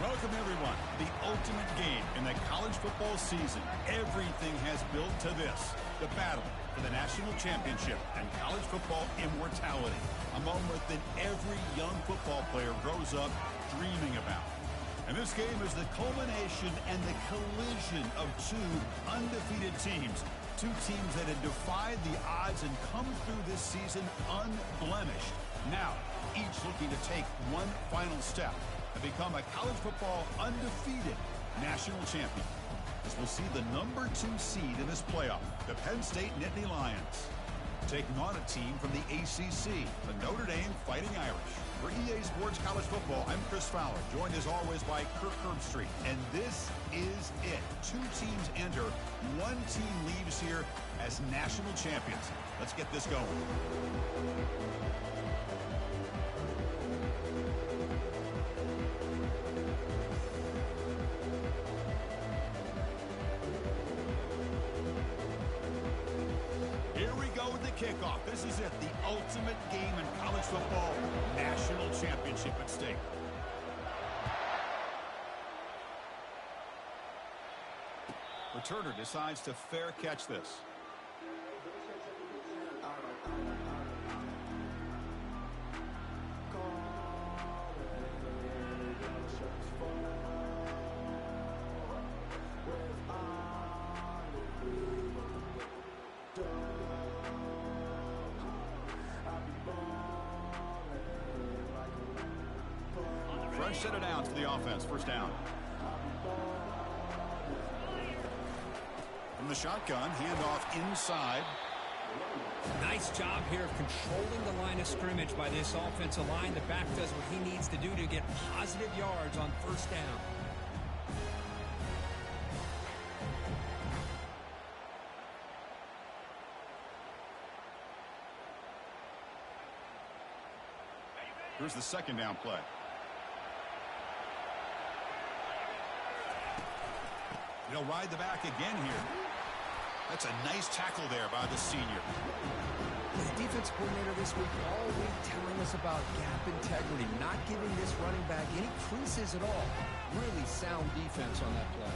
Welcome, everyone. The ultimate game in the college football season. Everything has built to this. The battle for the national championship and college football immortality. A moment that every young football player grows up dreaming about. And this game is the culmination and the collision of two undefeated teams. Two teams that had defied the odds and come through this season unblemished. Now, each looking to take one final step and become a college football undefeated national champion. As we'll see the number 2 seed in this playoff, the Penn State Nittany Lions, taking on a team from the ACC, the Notre Dame Fighting Irish. For EA Sports College Football, I'm Chris Fowler, joined as always by Kirk Herbstreit. And this is it. 2 teams enter, 1 team leaves here as national champions. Let's get this going. Kickoff. This is it, the ultimate game in college football, national championship at stake. Returner decides to fair catch this. Fresh set of downs for the offense. First down. From the shotgun, handoff inside. Nice job here of controlling the line of scrimmage by this offensive line. The back does what he needs to do to get positive yards on first down. Here's the second down play. He'll ride the back again here. That's a nice tackle there by the senior. The defense coordinator this week all week telling us about gap integrity, not giving this running back any creases at all. Really sound defense on that play.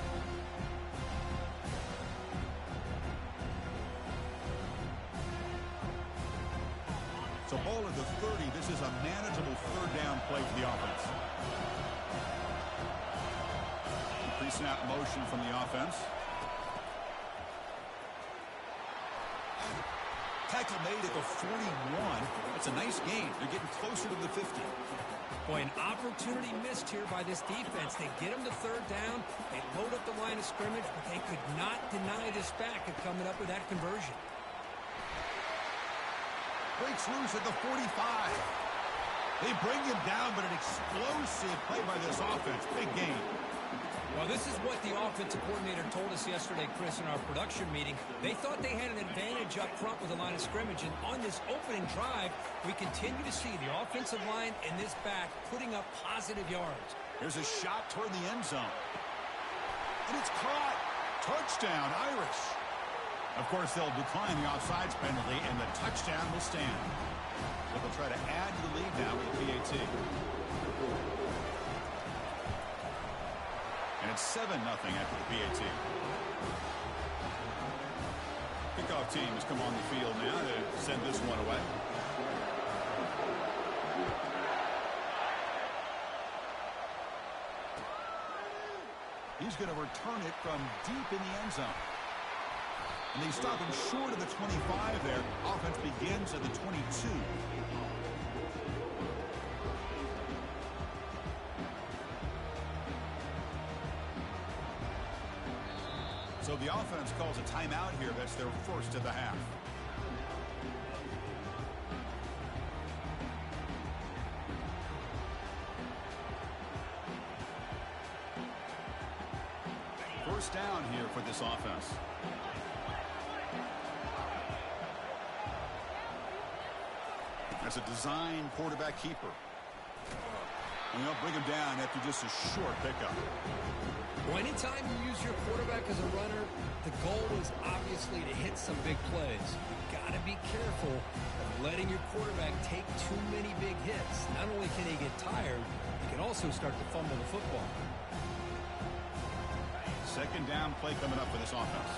So ball at the 30. This is a manageable third down play for the offense. Pre-snap motion from the offense. Tackle made at the 41. That's a nice gain. They're getting closer to the 50. Boy, an opportunity missed here by this defense. They get them to third down. They load up the line of scrimmage, but they could not deny this back of coming up with that conversion. Breaks loose at the 45. They bring him down, but an explosive play by this offense. Big gain. Well, this is what the offensive coordinator told us yesterday, Chris, in our production meeting. They thought they had an advantage up front with the line of scrimmage, and on this opening drive, we continue to see the offensive line and this back putting up positive yards. Here's a shot toward the end zone. And it's caught. Touchdown, Irish. Of course, they'll decline the offsides penalty, and the touchdown will stand. But they'll try to add to the lead now with the PAT. And it's 7-0 after the PAT. Kickoff team has come on the field now to send this one away. He's going to return it from deep in the end zone. And they stop him short of the 25 there. Offense begins at the 22. So the offense calls a timeout here. That's their first of the half. First down here for this offense. That's a design quarterback keeper. And they'll bring him down after just a short pickup. Well, anytime you use your quarterback as a runner, the goal is obviously to hit some big plays. You've got to be careful of letting your quarterback take too many big hits. Not only can he get tired, he can also start to fumble the football. Second down play coming up for this offense.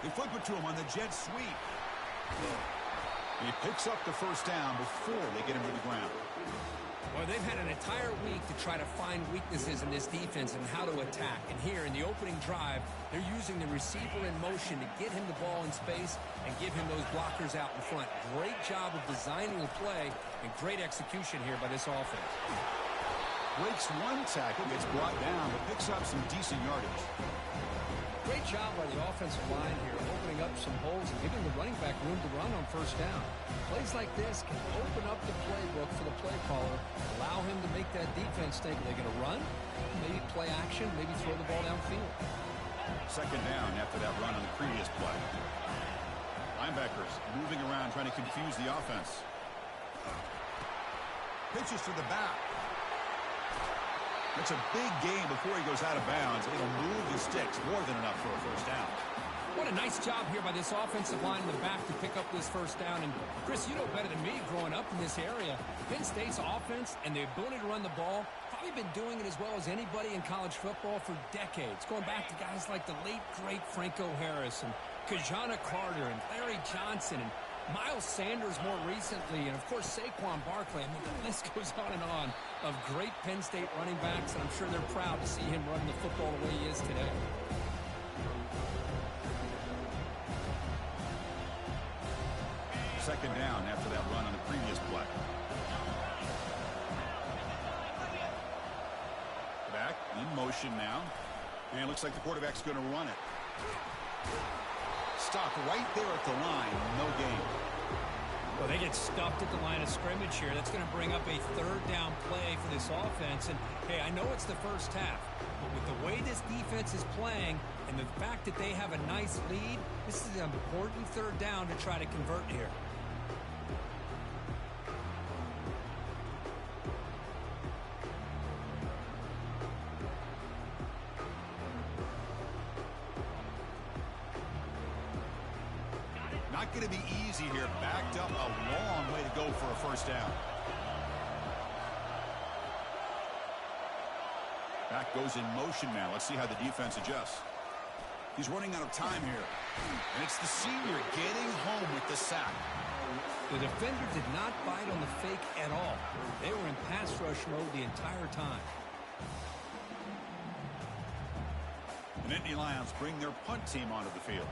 They flip it to him on the jet sweep. He picks up the first down before they get him to the ground. Well, they've had an entire week to try to find weaknesses in this defense and how to attack. And here in the opening drive, they're using the receiver in motion to get him the ball in space and give him those blockers out in front. Great job of designing the play and great execution here by this offense. Breaks one tackle, gets brought down, but picks up some decent yardage. Great job by the offensive line here, opening up some holes and giving the running back room to run on first down. Plays like this can open up the playbook for the play caller, allow him to make that defense think, are they going to run? Maybe play action, maybe throw the ball downfield. Second down after that run on the previous play. Linebackers moving around trying to confuse the offense. Pitches to the back. It's a big game before he goes out of bounds. It'll move the sticks more than enough for a first down. What a nice job here by this offensive line in the back to pick up this first down. And, Chris, you know better than me growing up in this area, Penn State's offense and the ability to run the ball, probably been doing it as well as anybody in college football for decades, going back to guys like the late, great Franco Harris and Kajana Carter and Larry Johnson and Miles Sanders more recently, and, of course, Saquon Barkley. I mean, the list goes on of great Penn State running backs, and I'm sure they're proud to see him run the football the way he is today. Second down after that run on the previous play. Back in motion now. And it looks like the quarterback's going to run it. Stopped right there at the line. No gain. Well, they get stuffed at the line of scrimmage here. That's going to bring up a third down play for this offense. And, hey, I know it's the first half, but with the way this defense is playing and the fact that they have a nice lead, this is an important third down to try to convert here. Not going to be easy here. Backed up a long way to go for a first down. Back goes in motion now. Let's see how the defense adjusts. He's running out of time here. And it's the senior getting home with the sack. The defender did not bite on the fake at all. They were in pass rush mode the entire time. The Nittany Lions bring their punt team onto the field.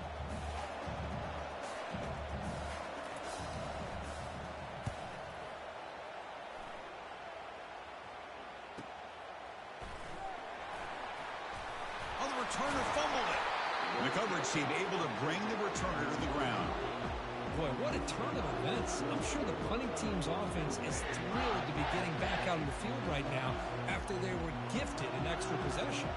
Returner fumbled it. And the coverage team able to bring the returner to the ground. Boy, what a turn of events. I'm sure the punting team's offense is thrilled to be getting back out on the field right now after they were gifted an extra possession.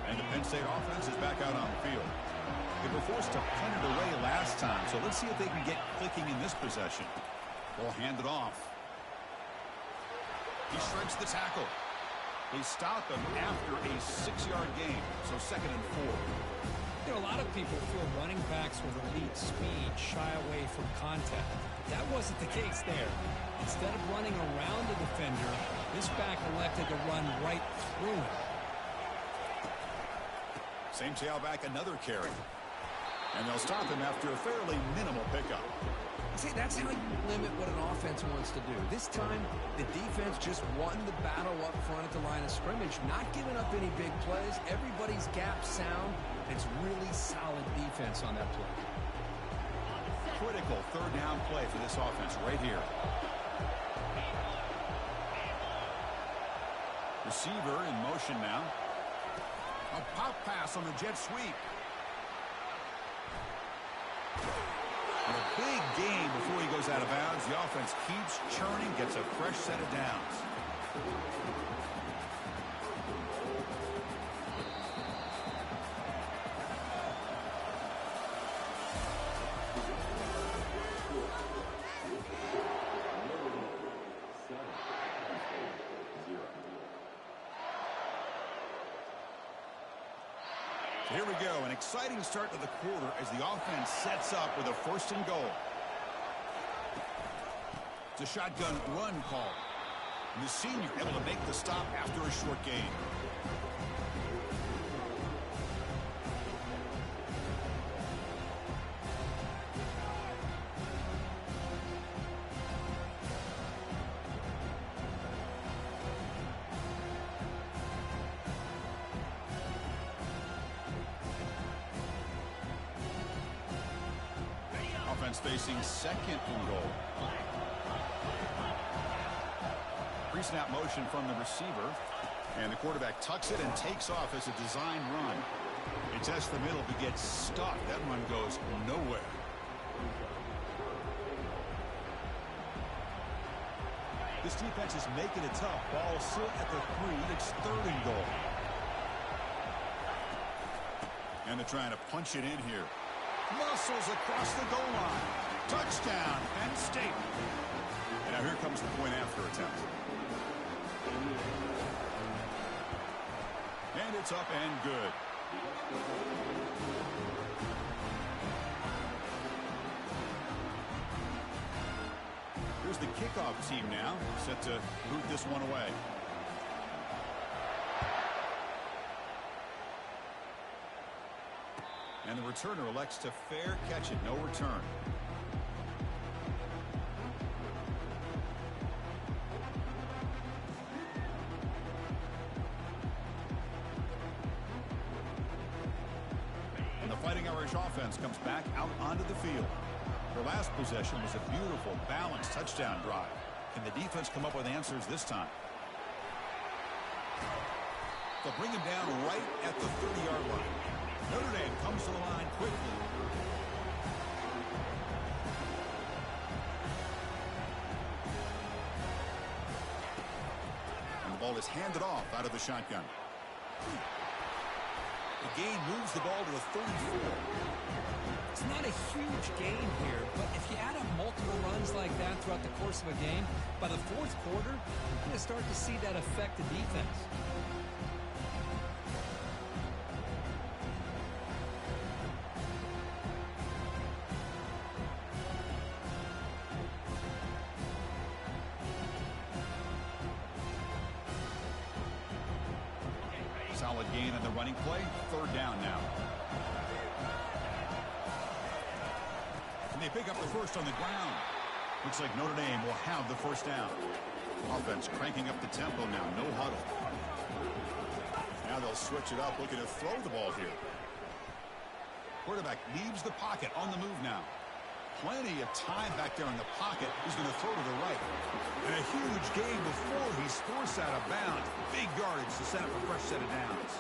And the Penn State offense is back out on the field. They were forced to punt it away last time, so let's see if they can get clicking in this possession. Ball handed off. He shreds the tackle. They stop him after a 6-yard gain, so 2nd and 4. You know, a lot of people feel running backs with elite speed shy away from contact. That wasn't the case there. Instead of running around the defender, this back elected to run right through him. Same tailback, another carry. And they'll stop him after a fairly minimal pickup. See, that's how you limit what an offense wants to do. This time, the defense just won the battle up front at the line of scrimmage, not giving up any big plays. Everybody's gap sound. It's really solid defense on that play. Critical third down play for this offense right here. Receiver in motion now. A pop pass on the jet sweep. And a big gain before he goes out of bounds. The offense keeps churning, gets a fresh set of downs. Here we go, an exciting start to the quarter as the offense sets up with a 1st and goal. It's a shotgun run call. And the senior able to make the stop after a short gain. Offense facing 2nd and goal. Pre-snap motion from the receiver. And the quarterback tucks it and takes off as a design run. It tests the middle but gets stuck. That run goes nowhere. This defense is making it tough. Ball still at the 3. It's 3rd and goal. And they're trying to punch it in here. Muscles across the goal line. Touchdown, Penn State. And now here comes the point after attempt. And it's up and good. Here's the kickoff team now, set to boot this one away. And the returner elects to fair catch it. No return. And the Fighting Irish offense comes back out onto the field. Their last possession was a beautiful, balanced touchdown drive. Can the defense come up with answers this time? They'll bring him down right at the 30-yard line. Notre Dame comes to the line quickly. And the ball is handed off out of the shotgun. The gain moves the ball to the 34. It's not a huge gain here, but if you add up multiple runs like that throughout the course of a game, by the 4th quarter, you're going to start to see that affect the defense. Solid gain on the running play. 3rd down now. And they pick up the first on the ground. Looks like Notre Dame will have the 1st down. Offense cranking up the tempo now. No huddle. Now they'll switch it up, looking to throw the ball here. Quarterback leaves the pocket on the move now. Plenty of time back there in the pocket. He's going to throw to the right. And a huge gain before he's forced out of bounds. Big yardage to set up a fresh set of downs.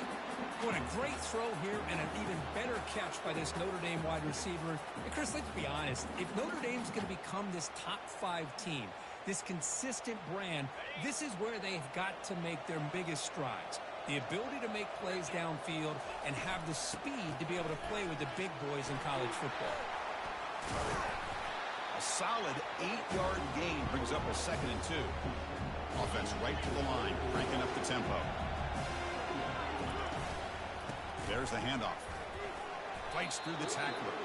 What a great throw here and an even better catch by this Notre Dame wide receiver. And Chris, let's be honest. If Notre Dame's going to become this top 5 team, this consistent brand, this is where they've got to make their biggest strides. The ability to make plays downfield and have the speed to be able to play with the big boys in college football. A solid 8-yard gain brings up a 2nd and 2. Offense right to the line, cranking up the tempo. There's the handoff. Fights through the tackler.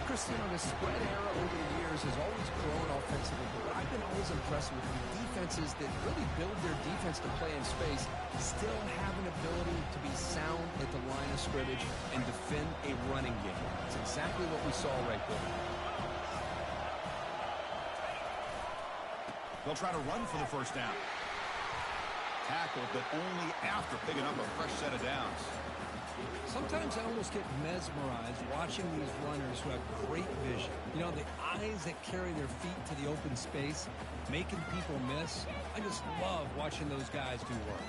Cristiano, the spread era over the years has always grown offensively, but I've been always impressed with the defenses that really build their defense to play in space, still have an ability to be sound at the line of scrimmage and defend a running game. It's exactly what we saw right there. They'll try to run for the 1st down. Tackled, but only after picking up a fresh set of downs. Sometimes I almost get mesmerized watching these runners who have great vision. You know, the eyes that carry their feet to the open space, making people miss. I just love watching those guys do work.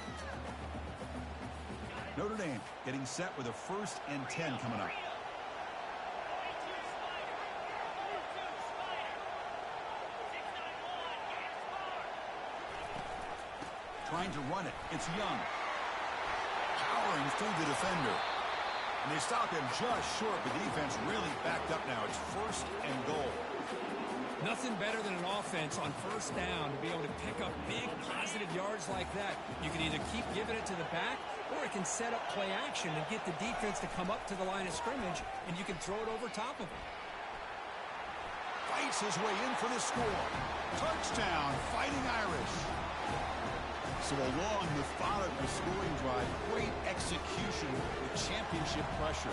Notre Dame getting set with a 1st and 10 coming up. Trying to run it. It's Young. Powering through the defender. And they stop him just short. The defense really backed up now. It's 1st and goal. Nothing better than an offense on first down to be able to pick up big positive yards like that. You can either keep giving it to the back, or it can set up play action and get the defense to come up to the line of scrimmage, and you can throw it over top of them. Fights his way in for the score. Touchdown, Fighting Irish. So a long, methodical scoring drive. Great execution with championship pressure.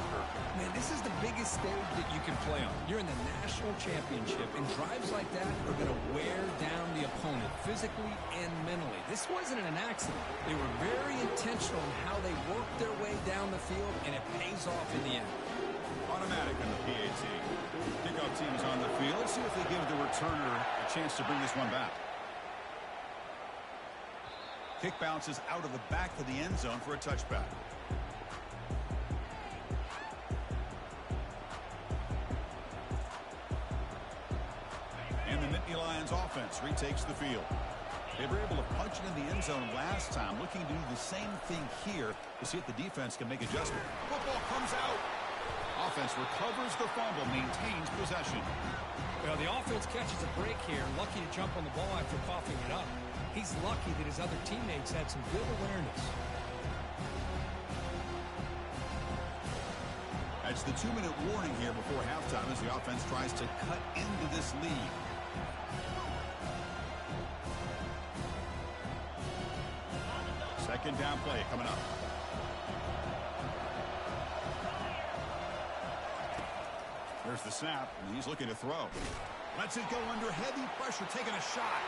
Man, this is the biggest stage that you can play on. You're in the national championship, and drives like that are going to wear down the opponent physically and mentally. This wasn't an accident. They were very intentional in how they worked their way down the field, and it pays off in the end. Automatic on the PAT. Kickoff team's on the field. Let's see if they give the returner a chance to bring this one back. Kick bounces out of the back of the end zone for a touchback. And the Nittany Lions offense retakes the field. They were able to punch it in the end zone last time, looking to do the same thing here to see if the defense can make adjustment. Football comes out. Offense recovers the fumble, maintains possession. Well, the offense catches a break here, lucky to jump on the ball after coughing it up. He's lucky that his other teammates had some good awareness. That's the 2-minute warning here before halftime as the offense tries to cut into this lead. Second down play coming up. There's the snap, and he's looking to throw. Lets it go under heavy pressure, taking a shot.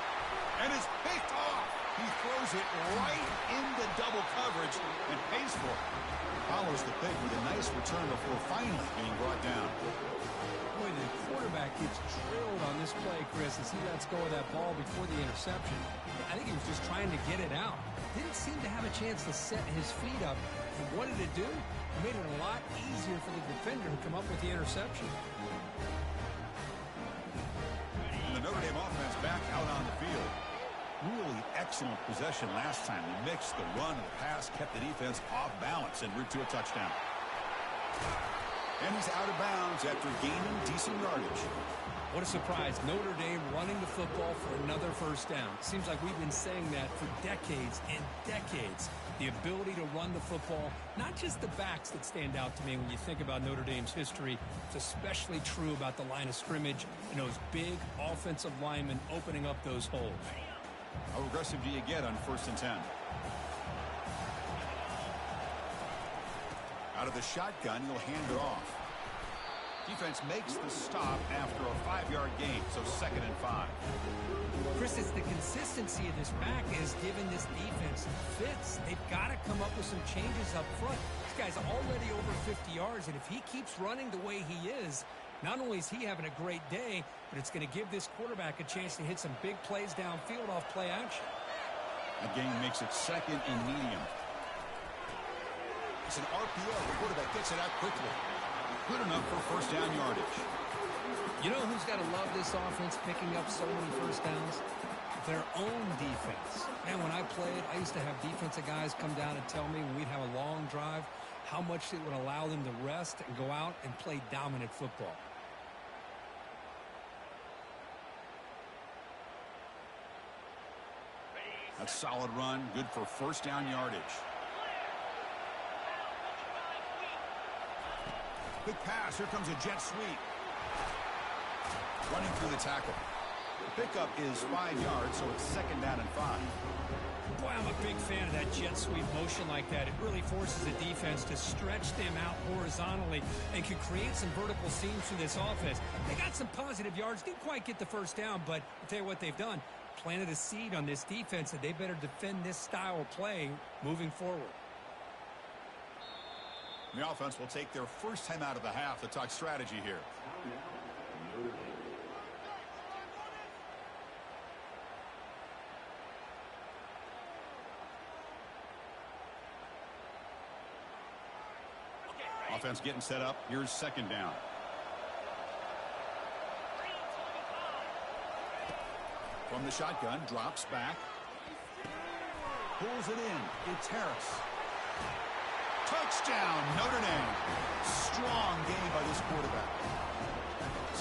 And it's picked off. He throws it right into double coverage and pays for it. Follows the pick with a nice return before finally being brought down. Boy, the quarterback gets drilled on this play, Chris, as he lets go of that ball before the interception. I think he was just trying to get it out. Didn't seem to have a chance to set his feet up. And what did it do? It made it a lot easier for the defender to come up with the interception. And the Notre Dame offense back out on the field. Really excellent possession last time. They mixed the run and the pass, kept the defense off balance en route to a touchdown. And he's out of bounds after gaining decent yardage. What a surprise. Notre Dame running the football for another first down. Seems like we've been saying that for decades and decades. The ability to run the football, not just the backs that stand out to me when you think about Notre Dame's history. It's especially true about the line of scrimmage and those big offensive linemen opening up those holes. How aggressive do you get on 1st and 10? Out of the shotgun, he'll hand it off. Defense makes the stop after a 5-yard gain, so 2nd and 5. Chris, it's the consistency of this back is giving this defense fits. They've got to come up with some changes up front. This guy's already over 50 yards, and if he keeps running the way he is, not only is he having a great day, but it's going to give this quarterback a chance to hit some big plays downfield off play action. The gain makes it 2nd and medium. It's an RPO. The quarterback gets it out quickly. Good enough for 1st down yardage. You know who's got to love this offense picking up so many first downs? Their own defense. Man, when I played, I used to have defensive guys come down and tell me when we'd have a long drive how much it would allow them to rest and go out and play dominant football. A solid run, good for 1st down yardage. Quick pass, here comes a jet sweep. Running through the tackle. The pickup is 5 yards, so it's 2nd down and 5. Boy, I'm a big fan of that jet sweep motion like that. It really forces the defense to stretch them out horizontally and can create some vertical seams through this offense. They got some positive yards, didn't quite get the 1st down, but I'll tell you what they've done. Planted a seed on this defense that they better defend this style of play moving forward. The offense will take their first time out of the half to talk strategy here. Offense getting set up. Here's 2nd down. From the shotgun, drops back. Pulls it in. It's Harris. Touchdown, Notre Dame. Strong game by this quarterback.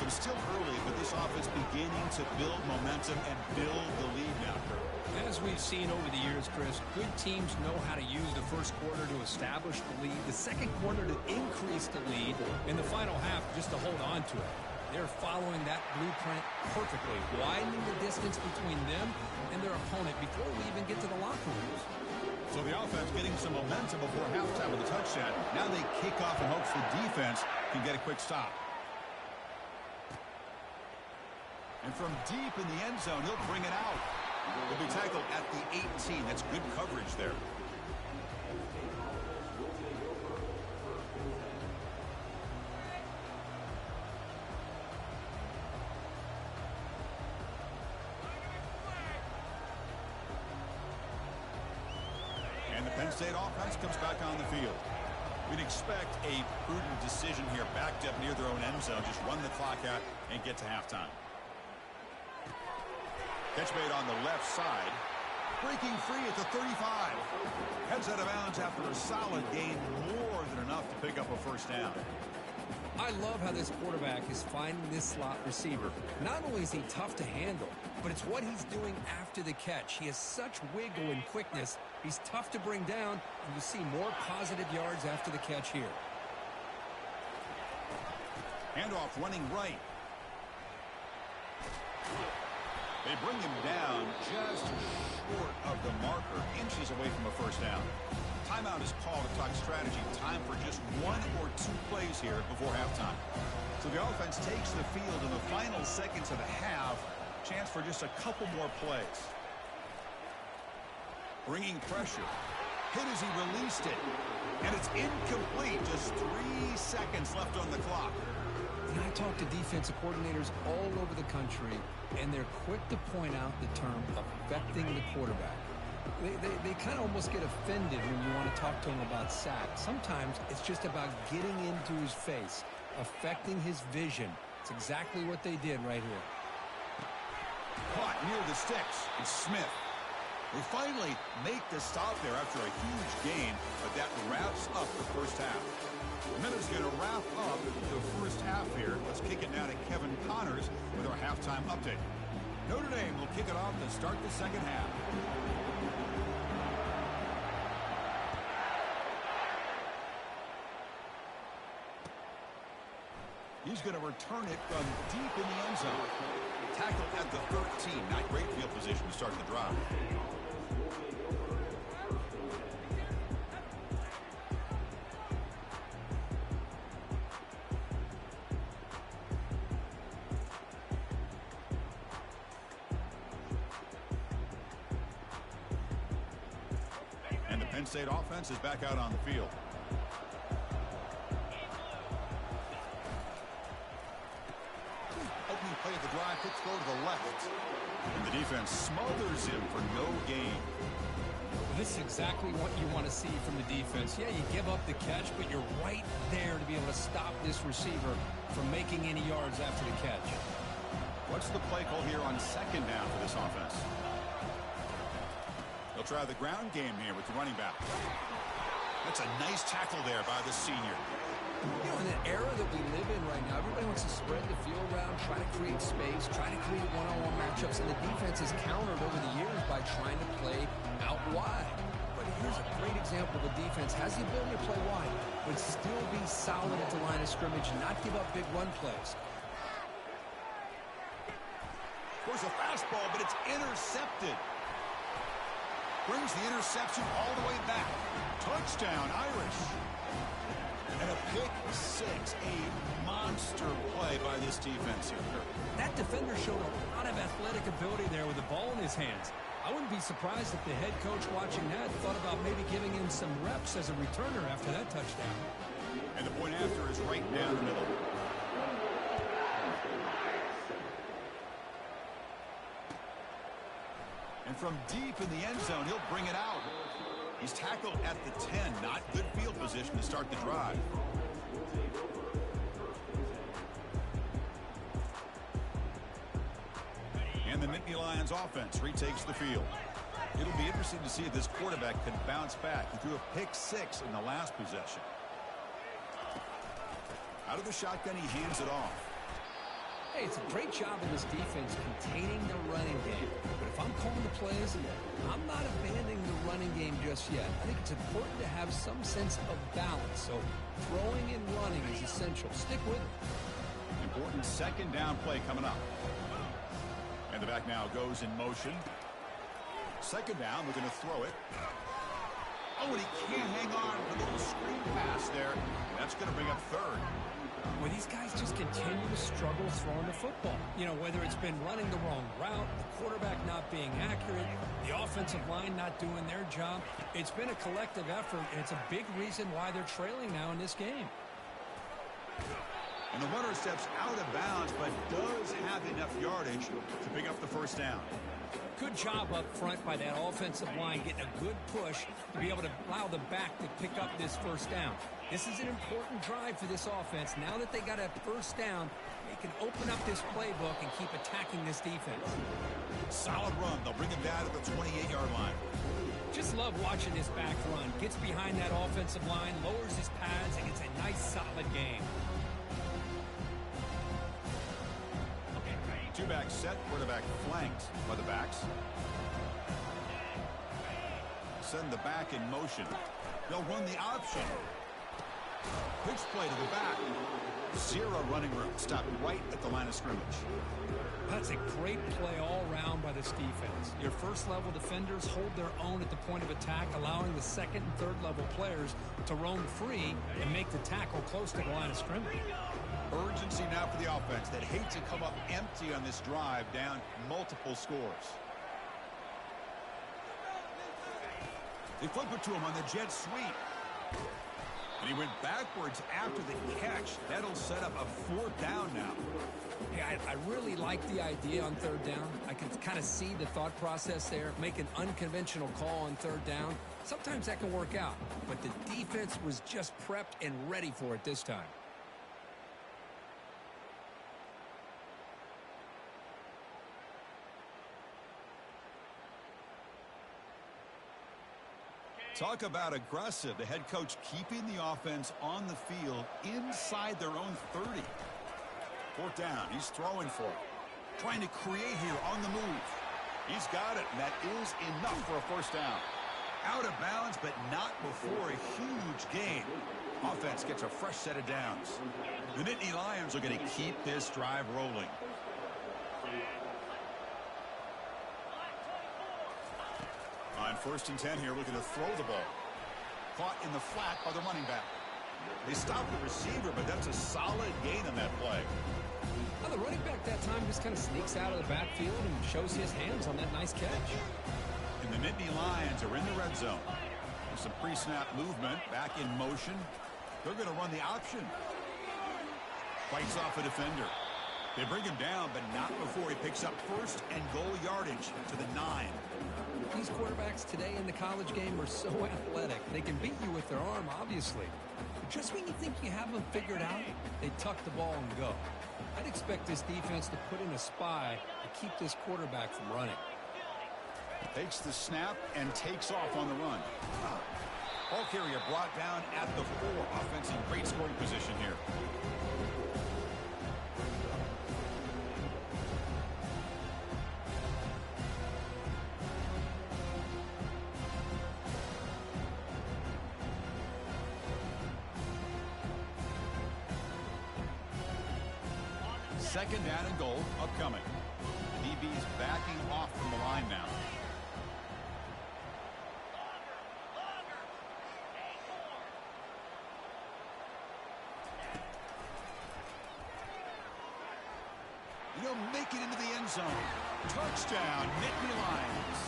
So it's still early, but this offense beginning to build momentum and build the lead now, Kurt. As we've seen over the years, Chris, good teams know how to use the first quarter to establish the lead, the second quarter to increase the lead, and the final half just to hold on to it. They're following that blueprint perfectly, widening the distance between them and their opponent before we even get to the locker rooms. So the offense getting some momentum before halftime with a touchdown. Now they kick off in hopes the defense can get a quick stop. And from deep in the end zone, he'll bring it out. He'll be tackled at the 18. That's good coverage there. And the Penn State offense comes back on the field. We'd expect a prudent decision here, backed up near their own end zone. Just run the clock out and get to halftime. Catch made on the left side. Breaking free at the 35. Heads out of bounds after a solid gain, more than enough to pick up a first down. I love how this quarterback is finding this slot receiver. Not only is he tough to handle, but it's what he's doing after the catch. He has such wiggle and quickness. He's tough to bring down, and you see more positive yards after the catch here. Handoff running right. They bring him down just short of the marker, inches away from a first down. Timeout is called to talk strategy. Time for just one or two plays here before halftime. So the offense takes the field in the final seconds of the half. Chance for just a couple more plays. Bringing pressure. Hit as he released it. And it's incomplete. Just 3 seconds left on the clock. And I talk to defensive coordinators all over the country, and they're quick to point out the term affecting the quarterback. They kind of almost get offended when you want to talk to them about sacks. Sometimes it's just about getting into his face, affecting his vision. It's exactly what they did right here. Caught near the sticks. It's Smith. They finally make the stop there after a huge gain, but that wraps up the first half. The minute's going to wrap up the first half here. Let's kick it now to Kevin Connors with our halftime update. Notre Dame will kick it off to start the second half. He's going to return it from deep in the end zone. Tackled at the 13. Not great field position to start the drive. And the Penn State offense is back out on the field. Opening play of the drive, quick throw to the left. And the defense smothers him for no gain. This is exactly what you want to see from the defense. Yeah, you give up the catch, but you're right there to be able to stop this receiver from making any yards after the catch. What's the play call here on second down for this offense? They'll try the ground game here with the running back. That's a nice tackle there by the senior. You know, in the era that we live in right now, everybody wants to spread the field around, try to create space, try to create one-on-one matchups, and the defense has countered over the years by trying to play out wide. But here's a great example. The defense has the ability to play wide, but still be solid at the line of scrimmage and not give up big run plays. There's a fastball, but it's intercepted. Brings the interception all the way back. Touchdown, Irish. And a pick six, a monster play by this defense here. That defender showed a lot of athletic ability there with the ball in his hands. I wouldn't be surprised if the head coach watching that thought about maybe giving him some reps as a returner after that touchdown. And the point after is right down the middle. And from deep in the end zone, he'll bring it out. He's tackled at the 10. Not good field position to start the drive. And the Nittany Lions offense retakes the field. It'll be interesting to see if this quarterback can bounce back. He threw a pick six in the last possession. Out of the shotgun, he hands it off. Hey, it's a great job of this defense containing the running game. But if I'm calling the plays, I'm not abandoning the running game just yet. I think it's important to have some sense of balance. So throwing and running is essential. Stick with it. Important second down play coming up. And the back now goes in motion. Second down, we're going to throw it. Oh, and he can't hang on. A little screen pass there. That's going to bring up third. Well, these guys just continue to struggle throwing the football. You know, whether it's been running the wrong route, the quarterback not being accurate, the offensive line not doing their job. It's been a collective effort, and it's a big reason why they're trailing now in this game. And the runner steps out of bounds, but does have enough yardage to pick up the first down. Good job up front by that offensive line, getting a good push to be able to allow the back to pick up this first down. This is an important drive for this offense. Now that they got a first down, they can open up this playbook and keep attacking this defense. Solid run. They'll bring him down to the 28-yard line. Just love watching this back run. Gets behind that offensive line, lowers his pads, and gets a nice, solid game. Two-back set, quarterback flanked by the backs. Send the back in motion. They'll run the option. Pitch play to the back. Zero running room. Stopped right at the line of scrimmage. That's a great play all around by this defense. Your first-level defenders hold their own at the point of attack, allowing the second and third-level players to roam free and make the tackle close to the line of scrimmage. Urgency now for the offense that hates to come up empty on this drive, down multiple scores. They flip it to him on the jet sweep. And he went backwards after the catch. That'll set up a fourth down now. Yeah, I really like the idea on third down. I can kind of see the thought process there. Make an unconventional call on third down. Sometimes that can work out. But the defense was just prepped and ready for it this time. Talk about aggressive. The head coach keeping the offense on the field inside their own 30. Fourth down. He's throwing for it. Trying to create here on the move. He's got it, and that is enough for a first down. Out of bounds, but not before a huge gain. Offense gets a fresh set of downs. The Nittany Lions are going to keep this drive rolling. On 1st and 10 here, looking to throw the ball. Caught in the flat by the running back. They stop the receiver, but that's a solid gain on that play. Well, the running back that time just kind of sneaks out of the backfield and shows his hands on that nice catch. And the Nittany Lions are in the red zone. With some pre-snap movement, back in motion. They're going to run the option. Fights off a defender. They bring him down, but not before he picks up first and goal yardage to the 9. These quarterbacks today in the college game are so athletic. They can beat you with their arm, obviously. But just when you think you have them figured out, they tuck the ball and go. I'd expect this defense to put in a spy to keep this quarterback from running. Takes the snap and takes off on the run. Ball carrier brought down at the 4. Offense in great scoring position here. Second down and goal upcoming. The DB's backing off from the line now. He'll make it into the end zone. Touchdown, Nittany Lions.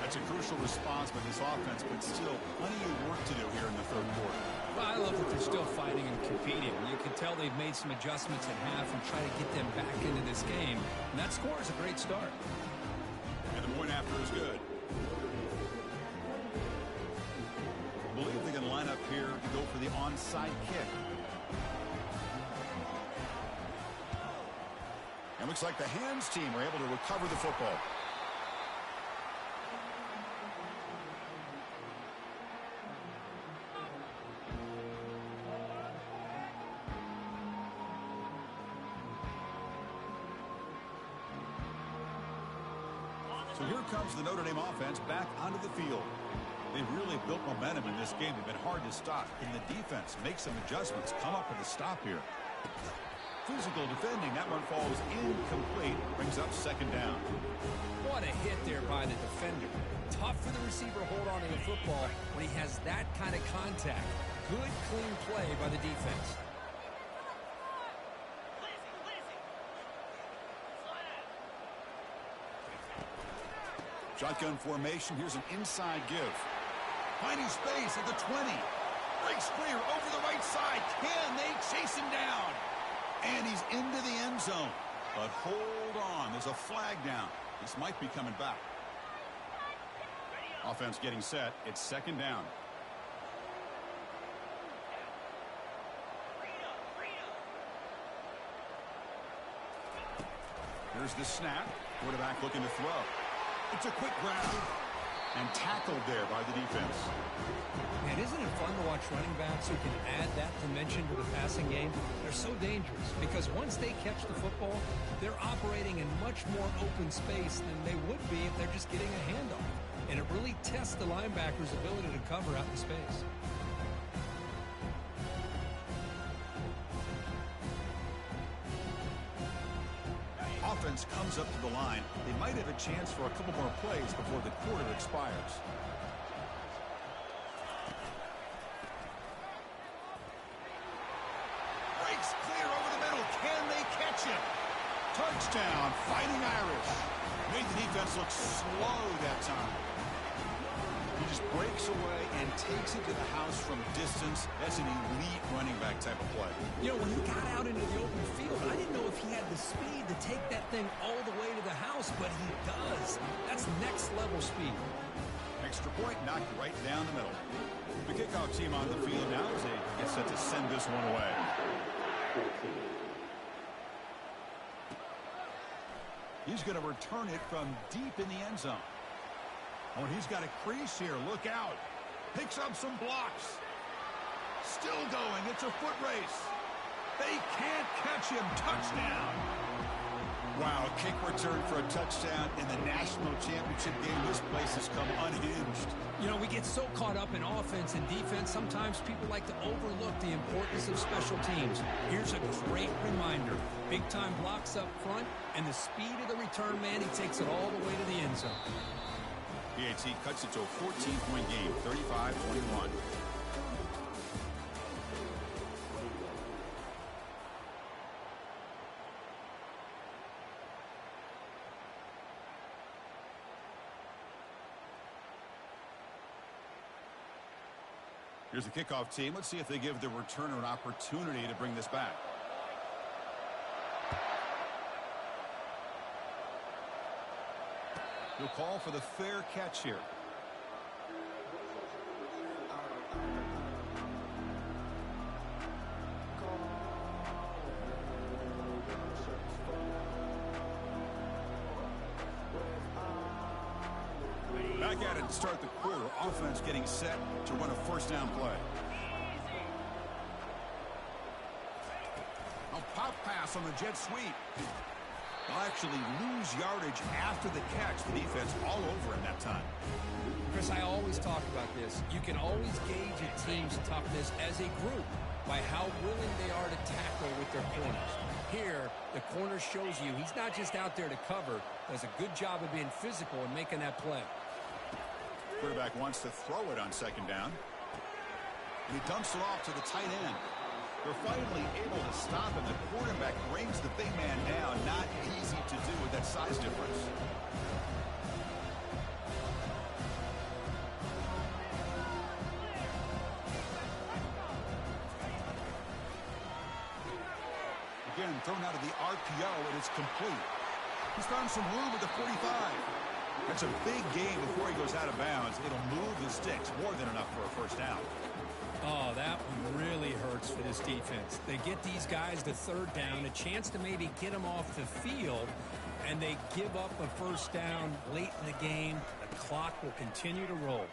That's a crucial response by this offense, but still plenty of work to do here in the third quarter. Well, I love that they're still fighting and competing. You can tell they've made some adjustments at half and try to get them back into this game. And that score is a great start. And the point after is good. I believe they can line up here to go for the onside kick. And looks like the hands team were able to recover the football. So here comes the Notre Dame offense back onto the field. They've really built momentum in this game. They've been hard to stop. And the defense makes some adjustments, come up with a stop here. Physical defending. That one falls incomplete. Brings up second down. What a hit there by the defender. Tough for the receiver to hold on to the football when he has that kind of contact. Good, clean play by the defense. Shotgun formation. Here's an inside give. Finding space at the 20. Breaks clear over the right side. Can they chase him down? And he's into the end zone. But hold on. There's a flag down. This might be coming back. Offense getting set. It's second down. Here's the snap. Quarterback looking to throw. It's a quick grab and tackled there by the defense. Man, isn't it fun to watch running backs who can add that dimension to the passing game? They're so dangerous because once they catch the football, they're operating in much more open space than they would be if they're just getting a handoff. And it really tests the linebacker's ability to cover out in space. Offense comes up to the line. They might have a chance for a couple more plays before the quarter expires. Breaks clear over the middle. Can they catch him? Touchdown, Fighting Irish. Made the defense look slow that time. He just breaks away and takes it to the house from distance. That's an elite running back type of play. You know, when he got out into the open field, I didn't know if he had the speed to take that thing all the way to the house, but he does. That's next level speed. Extra point knocked right down the middle. The kickoff team on the field now as they get set to send this one away. He's going to return it from deep in the end zone. Oh, he's got a crease here. Look out. Picks up some blocks. Still going. It's a foot race. They can't catch him. Touchdown. Wow, kick return for a touchdown in the national championship game. This place has come unhinged. You know, we get so caught up in offense and defense, sometimes people like to overlook the importance of special teams. Here's a great reminder. Big-time blocks up front, and the speed of the return man, he takes it all the way to the end zone. PAT cuts it to a 14-point game, 35-21. Here's the kickoff team. Let's see if they give the returner an opportunity to bring this back. He'll call for the fair catch here. Back at it to start the quarter. Offense getting set to run a first down play. A pop pass on the jet sweep. They'll actually lose yardage after the catch. The defense all over him that time. Chris, I always talk about this. You can always gauge a team's toughness as a group by how willing they are to tackle with their corners. Here, the corner shows you he's not just out there to cover, does a good job of being physical and making that play. Quarterback wants to throw it on second down. And he dumps it off to the tight end. They're finally able to stop him. The quarterback brings the big man down. Not easy to do with that size difference. Again, thrown out of the RPO, and it's complete. He's found some room at the 45. That's a big gain before he goes out of bounds. It'll move the sticks more than enough for a first down. Oh, that one really hurts for this defense. They get these guys to third down, a chance to maybe get them off the field, and they give up a first down late in the game. The clock will continue to roll.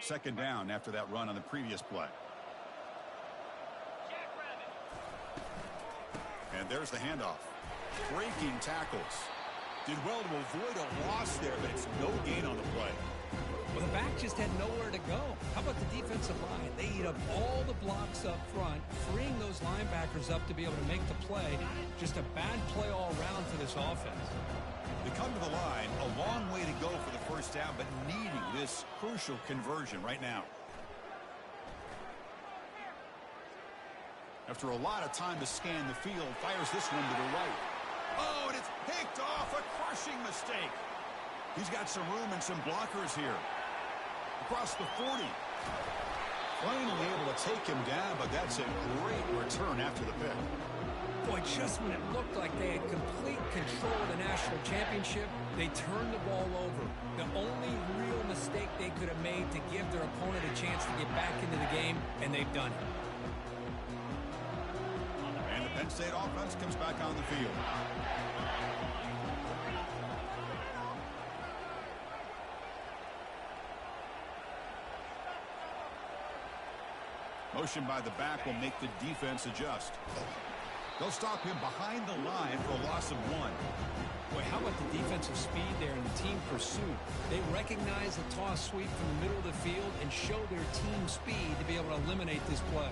Second down after that run on the previous play. And there's the handoff. Breaking tackles. Did well to avoid a loss there, but it's no gain on the play. Well, the back just had nowhere to go. How about the defensive line? They eat up all the blocks up front, freeing those linebackers up to be able to make the play. Just a bad play all around for this offense. They come to the line, a long way to go for the first down, but needing this crucial conversion right now. After a lot of time to scan the field, fires this one to the right. Oh, and it's picked off. A crushing mistake. He's got some room and some blockers here. Across the 40. Finally able to take him down, but that's a great return after the pick. Boy, just when it looked like they had complete control of the national championship, they turned the ball over. The only real mistake they could have made to give their opponent a chance to get back into the game, and they've done it. And the Penn State offense comes back on the field. Motion by the back will make the defense adjust. They'll stop him behind the line for a loss of 1. Boy, how about the defensive speed there and the team pursuit? They recognize the toss sweep from the middle of the field and show their team speed to be able to eliminate this play.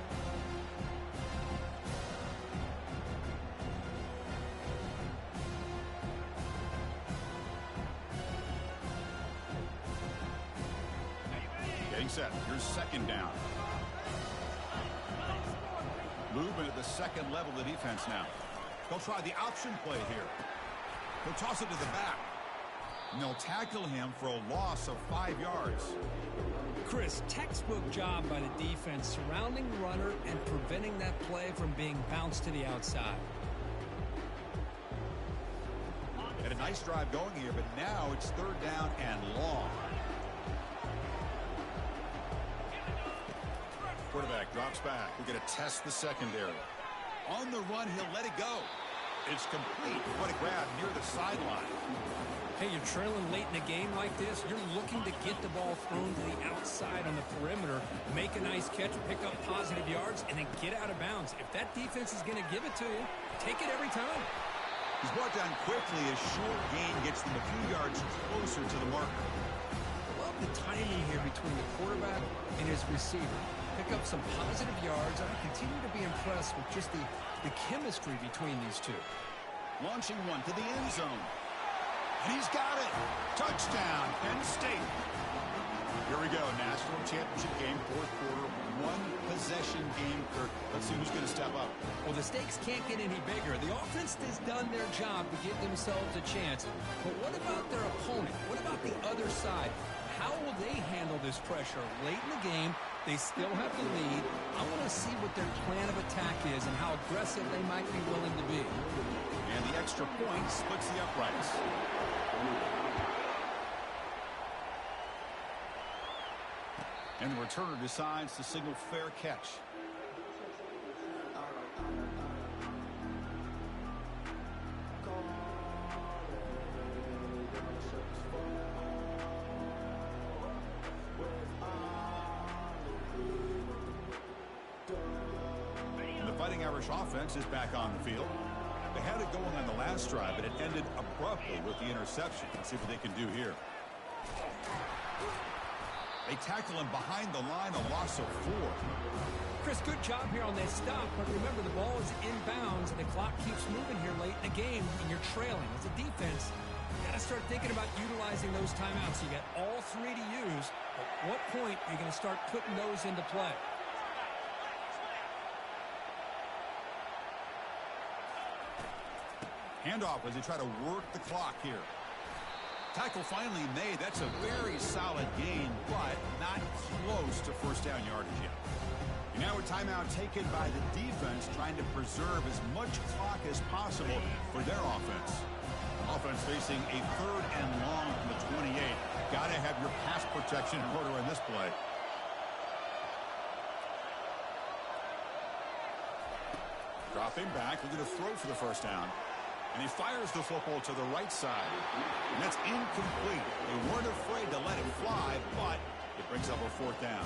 Getting set. Here's second down. Movement at the second level of the defense now. They'll try the option play here. They'll toss it to the back. And they'll tackle him for a loss of 5 yards. Chris, textbook job by the defense surrounding the runner and preventing that play from being bounced to the outside. Had a nice drive going here, but now it's third down and long. Quarterback drops back. We're going to test the secondary. On the run, he'll let it go. It's complete. What a grab near the sideline. Hey, you're trailing late in a game like this. You're looking to get the ball thrown to the outside on the perimeter, make a nice catch, pick up positive yards, and then get out of bounds. If that defense is going to give it to you, take it every time. He's brought down quickly. A short gain gets them a few yards closer to the marker. I love the timing here between the quarterback and his receiver. Pick up some positive yards. I continue to be impressed with just the chemistry between these two. Launching one to the end zone. And he's got it. Touchdown, Penn State. Here we go. National championship game, fourth quarter. One possession game. Let's see who's going to step up. Well, the stakes can't get any bigger. The offense has done their job to give themselves a chance. But what about their opponent? What about the other side? How will they handle this pressure late in the game? They still have the lead. I want to see what their plan of attack is and how aggressive they might be willing to be. And the extra point splits the uprights. And the returner decides to signal fair catch. Fighting Irish offense is back on the field. They had it going on the last drive, but it ended abruptly with the interception. Let's see what they can do here. They tackle him behind the line, a loss of 4. Chris, good job here on that stop, but remember the ball is inbounds and the clock keeps moving here late in the game and you're trailing. As a defense, you got to start thinking about utilizing those timeouts. You got all 3 to use. At what point are you going to start putting those into play? Handoff as they try to work the clock here. Tackle finally made. That's a very solid gain, but not close to first down yardage yet. And now a timeout taken by the defense, trying to preserve as much clock as possible for their offense. Offense facing a third and long from the 28. Got to have your pass protection in order in this play. Dropping back, looking to throw for the first down. And he fires the football to the right side. And that's incomplete. They weren't afraid to let it fly, but It brings up a fourth down.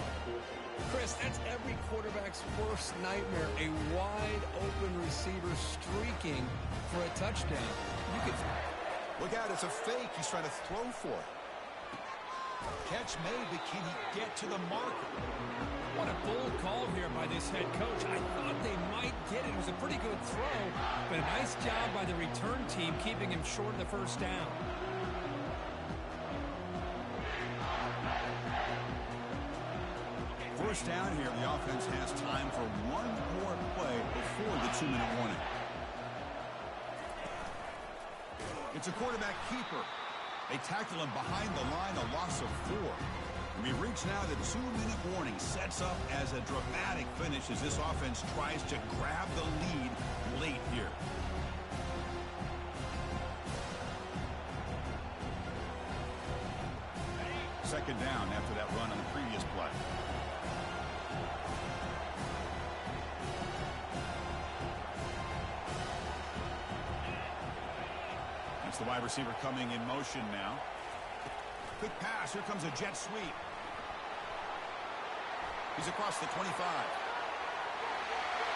Chris, that's every quarterback's worst nightmare. A wide-open receiver streaking for a touchdown. You could... Look out, it's a fake. He's trying to throw for it. Catch made, but can he get to the marker? What a bold call here by this head coach. I thought they might get it. It was a pretty good throw, but a nice job by the return team keeping him short of the first down. First down here, the offense has time for one more play before the 2-minute warning. It's a quarterback keeper. They tackle him behind the line, a loss of 4. And we reach now the 2-minute warning. Sets up as a dramatic finish as this offense tries to grab the lead late here. Second down after that run on the previous play. It's the wide receiver coming in motion now. Quick pass. Here comes a jet sweep. He's across the 25.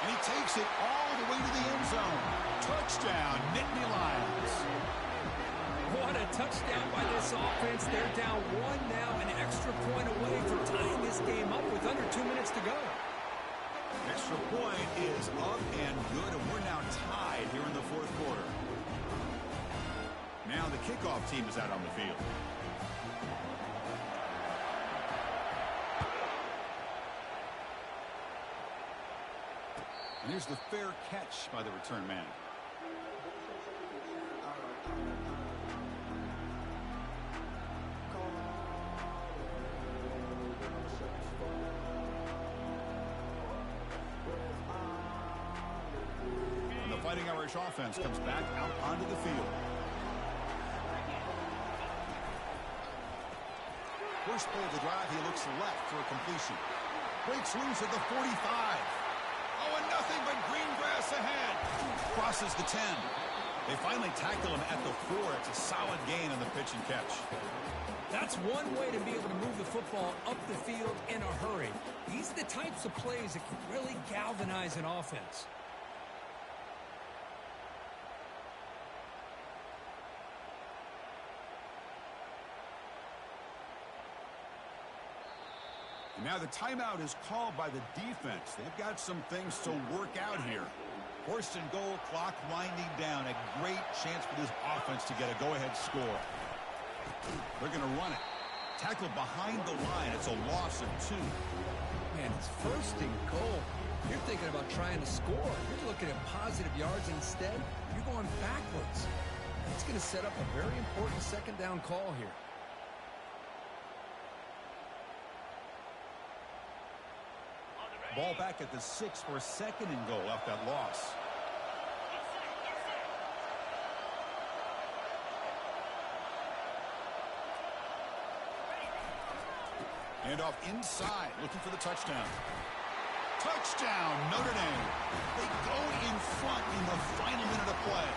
And he takes it all the way to the end zone. Touchdown, Nittany Lions. What a touchdown by this offense. They're down 1 now, an extra point away from tying this game up with under 2 minutes to go. Extra point is up and good, and we're now tied here in the fourth quarter. Now the kickoff team is out on the field. And here's the fair catch by the return man. And the Fighting Irish offense comes back out onto the field. First play of the drive, he looks left for a completion. Breaks loose at the 45. Oh, and nothing but green grass ahead. Crosses the 10. They finally tackle him at the 4. It's a solid gain on the pitch and catch. That's one way to be able to move the football up the field in a hurry. These are the types of plays that can really galvanize an offense. Now the timeout is called by the defense. They've got some things to work out here. First and goal, clock winding down. A great chance for this offense to get a go-ahead score. They're going to run it. Tackle behind the line. It's a loss of 2. Man, it's first and goal. You're thinking about trying to score. You're looking at positive yards. Instead, you're going backwards. That's going to set up a very important second down call here. Ball back at the 6 for a second and goal off that loss. And off inside, looking for the touchdown. Touchdown, Notre Dame. They go in front in the final minute of play.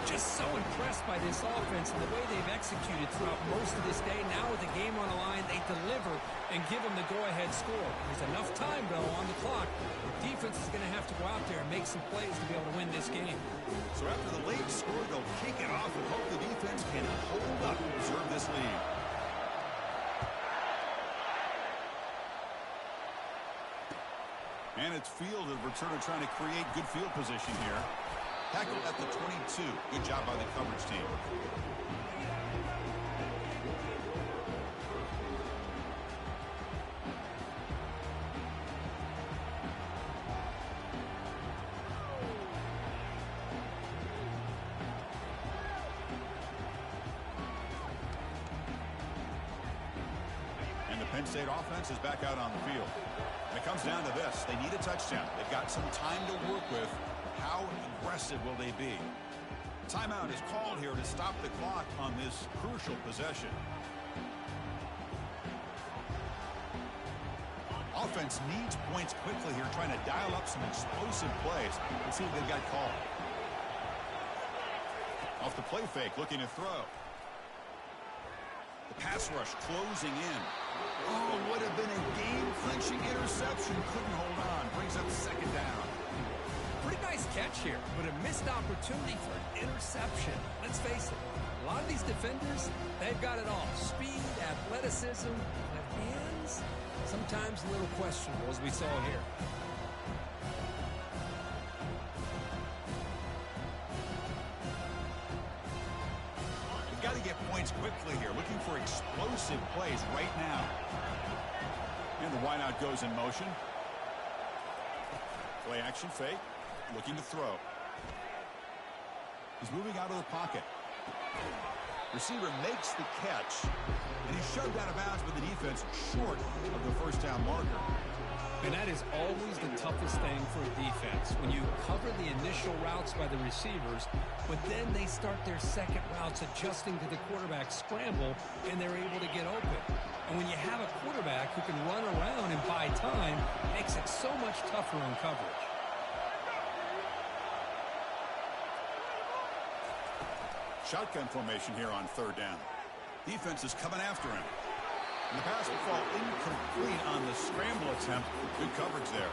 Just so impressed by this offense and the way they've executed throughout most of this day. Now with the game on the line, they deliver and give them the go-ahead score. There's enough time, though, on the clock. The defense is going to have to go out there and make some plays to be able to win this game. So after the late score, they'll kick it off and hope the defense can hold up and preserve this lead. And it's field, the returner trying to create good field position here. Tackled at the 22. Good job by the coverage team. And the Penn State offense is back out on the field. And it comes down to this. They need a touchdown. They've got some time to work with. How aggressive will they be? Timeout is called here to stop the clock on this crucial possession. Offense needs points quickly here, trying to dial up some explosive plays. Let's see what they've got called. Off the play fake, looking to throw. The pass rush closing in. Oh, would have been a game-clinching interception. Couldn't hold on. Brings up second down. Pretty nice catch here, but a missed opportunity for an interception. Let's face it, a lot of these defenders, they've got it all. Speed, athleticism, but hands, sometimes a little questionable, as we saw here. We've got to get points quickly here. Looking for explosive plays right now. And the wideout goes in motion. Play action fake. Looking to throw. He's moving out of the pocket. Receiver makes the catch. And he's shoved out of bounds with the defense short of the first down marker. And that is always the toughest thing for a defense. When you cover the initial routes by the receivers, but then they start their second routes adjusting to the quarterback scramble, and they're able to get open. And when you have a quarterback who can run around and buy time, it makes it so much tougher on coverage. Shotgun formation here on third down. Defense is coming after him. And the pass will fall incomplete on the scramble attempt. Good coverage there.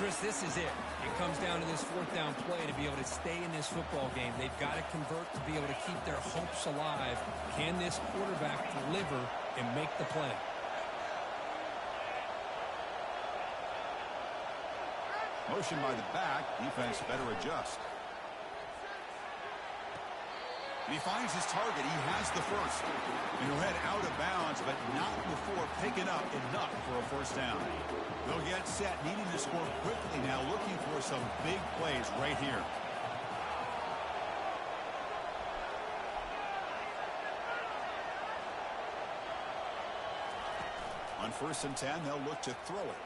Chris, this is it. It comes down to this fourth down play to be able to stay in this football game. They've got to convert to be able to keep their hopes alive. Can this quarterback deliver and make the play? Motion by the back. Defense better adjust. And he finds his target. He has the first. And he'll head out of bounds, but not before picking up enough for a first down. They'll get set, needing to score quickly now, looking for some big plays right here. On 1st and 10, they'll look to throw it.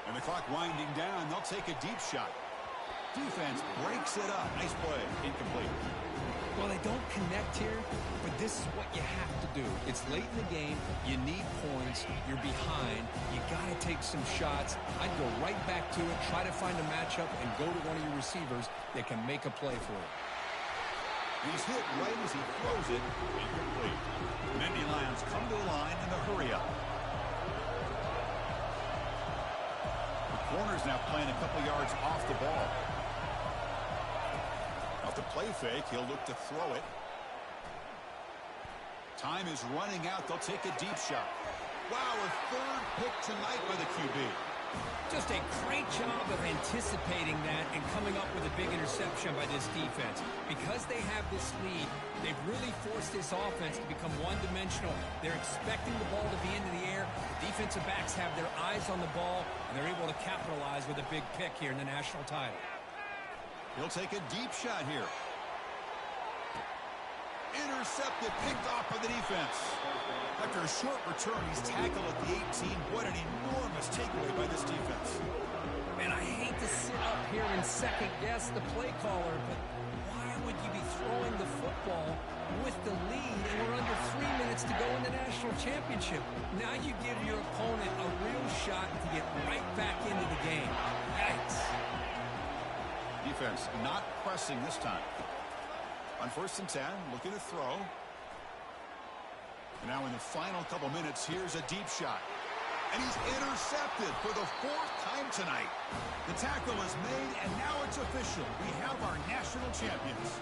And the clock winding down, they'll take a deep shot. Defense breaks it up. Nice play. Incomplete. Well, they don't connect here, but this is what you have to do. It's late in the game. You need points. You're behind. You got to take some shots. I'd go right back to it, try to find a matchup, and go to one of your receivers that can make a play for it. He's hit right as he throws it. Incomplete. Nittany Lions come to the line in the hurry up. The corner's now playing a couple yards off the ball. The play fake, he'll look to throw it. Time is running out. They'll take a deep shot. Wow, a third pick tonight by the QB. Just a great job of anticipating that and coming up with a big interception by this defense. Because they have this lead, they've really forced this offense to become one-dimensional. They're expecting the ball to be into the air. The defensive backs have their eyes on the ball, and they're able to capitalize with a big pick here in the national title. He'll take a deep shot here. Intercepted, picked off by the defense. After a short return, he's tackled at the 18. What an enormous takeaway by this defense. Man, I hate to sit up here and second-guess the play caller, but why would you be throwing the football with the lead and we're under 3 minutes to go in the national championship? Now you give your opponent a real shot to get right back into the game. Yikes. Defense not pressing this time. On 1st and 10, looking to throw. And now in the final couple minutes, here's a deep shot. And he's intercepted for the 4th time tonight. The tackle is made, and now it's official. We have our national champions.